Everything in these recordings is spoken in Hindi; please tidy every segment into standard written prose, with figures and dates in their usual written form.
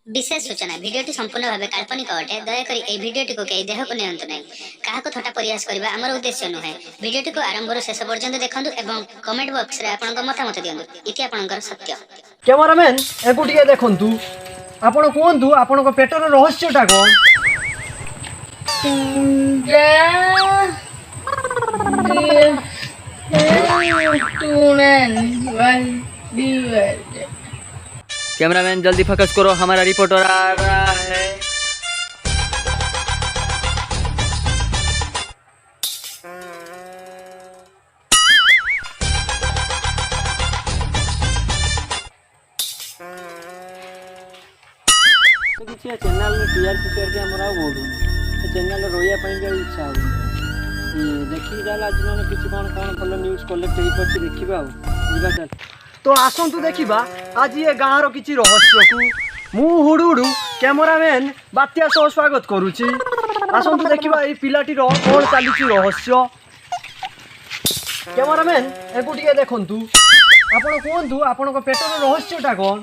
विशेष सूचना भिडियोटी संपूर्ण भाव काल्पनिक अटे दयाकोरी एई भिडियोटी को कई देह को नियंतु नहीं क्या थटा प्रयास करबा हमर उद्देश्य नुहे भिडियोटी को आरंभ शेष पर्यंत देखंतु एवं कमेंट बॉक्स रे आपनक मतामत दियंतु इति आपनकर सत्य कैमरामैन एको टिके देखंतु आपण कोंतु आपनक पेटर रहस्यटा कोन कैमरामैन जल्दी फोकस करो, हमारा रिपोर्टर आ रहा है। तो किसी चैनल में टीआरपी करके हमरा बोलू चैनल रोया ପାଇଁ ବି ଇଚ୍ଛା ହଉନି देखी जाला आज माने किछि कोन कोन भल न्यूज़ कलेक्ट हेइ पछि देखिबा जिबा चल तो आसंतु देखिबा आज ये गाँव रो किछि रहस्य को मु हुडुडु कैमरामैन बात्या सह स्वागत करूची आसंतु देखिबा ए पिलाटी रो कोन चालिछि रहस्य कैमरामैन एको टिके देखंतु आपण कोंतु आपण को पेटर रहस्यटा कोन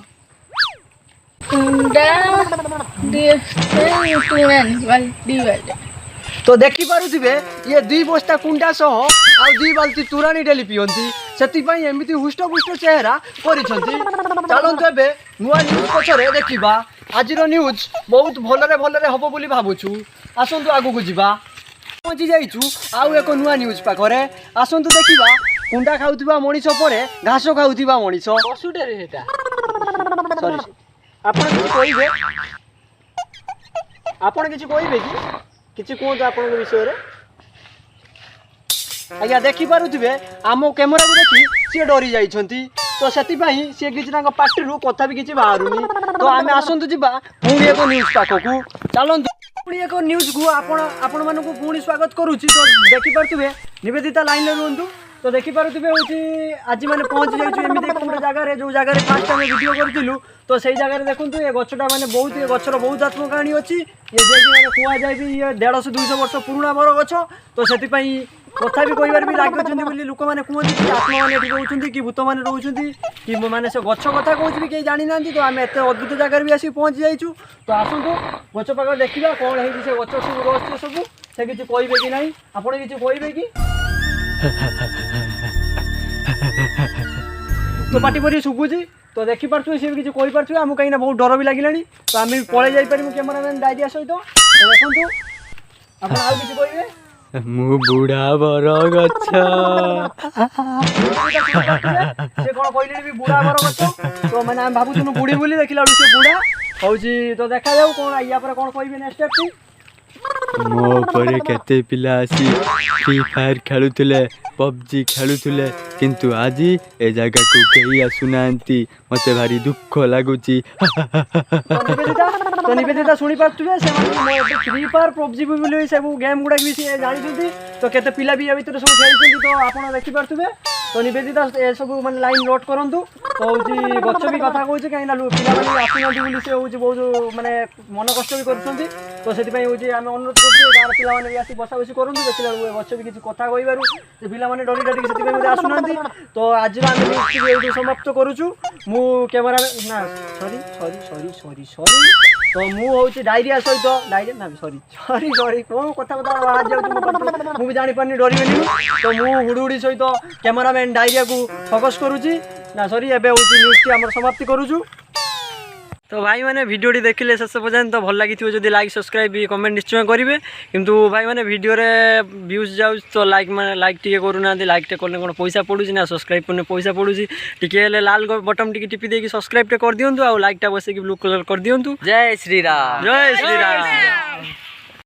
तो देखी पारुथिबे ये 2 बस्ता कुंडा सह आ 2 बाल्टी तुरानी डेली पियंती सेति पई एमिति हुष्ट पुष्ट चेहरा करिसंती चलंतु एबे नुवा न्यूज पछरे देखिबा आजिरो न्यूज बहुत भलरे हबो बोली भाबुछु आसंतु आगु को जिबा पहुंची जाइछु आउ एको नुवा न्यूज पाखरे आसंतु देखिबा कुंडा खाउथिबा मणिस परे घास खाउथिबा मणिस पशुटे रे हेता सॉरी आपण किछि कहबे कि किछि कोन आपन विषय रे आज्ञा देखि पारुथिबे आम कैमरा को देखि सी डरी जाइछंती तो सेति पई सी किछि तांको पार्टी रु कथा भी किछि बाहरुनी तो आमे आसंतु जिबा पुणी एको न्यूज पाखकु चलंतु पुणी एको न्यूज को आपण मानको पुणी स्वागत करूची तो देखि पारुथिबे निवेदिता लाइन ले रुंतु तो देखि पारुथिबे होची आज माने पहुंच जाइछु एमिते कोन जगह रे जो जगह रे फास्ट टाइम वीडियो करथिलु तो सही जगह रे देखंतु ए गछटा माने बहुत ए गछर बहुत आत्म कहानी अछि ये जे माने कुआ जाय भी ये 150 200 वर्ष पुराना बर गछ तो सेति पई कथा भी कहिबार भी लागछन्ती बोली लोक माने कहउछि कि आत्मा माने एठी रहउछन्ती कि भूत माने रहउछन्ती कि माने से गछ कथा कहउछि भी केही जानि नांती तो आमे एते अद्भुत जगह रे भी आसी पहुंच जाइछु तो आसंतु गछ पाकर देखिबा कोन हेइ से गछ सब रहस्य सब से किछि कहिबे कि नाही आपण किछि कहिबे कि तो पार्टी परी सुबुजी तो देखि पारछु से किछि कहि पारछु हम कहिना बहुत डर भी लागिलानी तो आमे पळे जाई परिमु कैमरामैन डायरिया सहित तो देखंतु आपण आउ किछि कहिबे मु बुढ़ा बर गछ से कोन कहिलेनी भी बुढ़ा बर गछ तो माने हम भाबु सुनु बुढ़ी बोली देखिला से बुढ़ा होउची तो देखा जाऊ कोन या पर कोन कहिबे नेक्स्ट स्टेप की मो परे केते पिला आसी फ्री फायर खेलुथिले पबजी खेलुथिले किंतु आज ए जगह को केही आसुनांती मते भारी दुख लागुची तो निवेदिता सुनी पारथुबे से माने फ्री फायर पबजी बोली सब गेम गुडा भी से जानि छथि तो केते पिला भी भीतर सब खेलछथि तो आपण देखि पारथुबे तो निवेदिता ए सब माने लाइन नोट करंतु तो होची गच्छ भी कथा कहउची काइना पिला माने आसुनांती बोली से होची बहुत माने मन कष्ट भी करछथि तो सेति पई होची हम अनुरोध करछु गार पिला माने भी आसी बसा बसी करंतु देखिला गच्छ भी किछि कथा कहिबारु से पिला माने डरी डरी सेति पई आसुनांती तो आज हम न्यूज़ समाप्त करूछु मु कैमरा ना सॉरी तो मु होची डायरिया सहित डायरिया ना सॉरी कोन कथा बाहर जाउ मु भी जानि पानी डरी गेली तो मु हुडुडी सहित कैमरामैन डायरिया को फोकस करूची ना सॉरी एबे होची न्यूज़ की हमर समाप्ति करूछु तो भाई मैंने वीडियोटी देखिले शेष पर्यंत तो भल लगी जदि लाइक सब्सक्राइब भी कमेंट निश्चय करेंगे किंतु भाई मैंने वीडियो रे व्यूज जाऊ तो लाइक माने लाइक टिके करूना लाइक टे करने कौन पैसा पड़ू ना सब्सक्राइब करने पैसा पड़ू टिके लाल बटन टिके टिपी देकी सब्सक्राइब टे कर दियंतु आ लाइक टा बसे ब्लू कलर कर दियंतु जय श्री राम।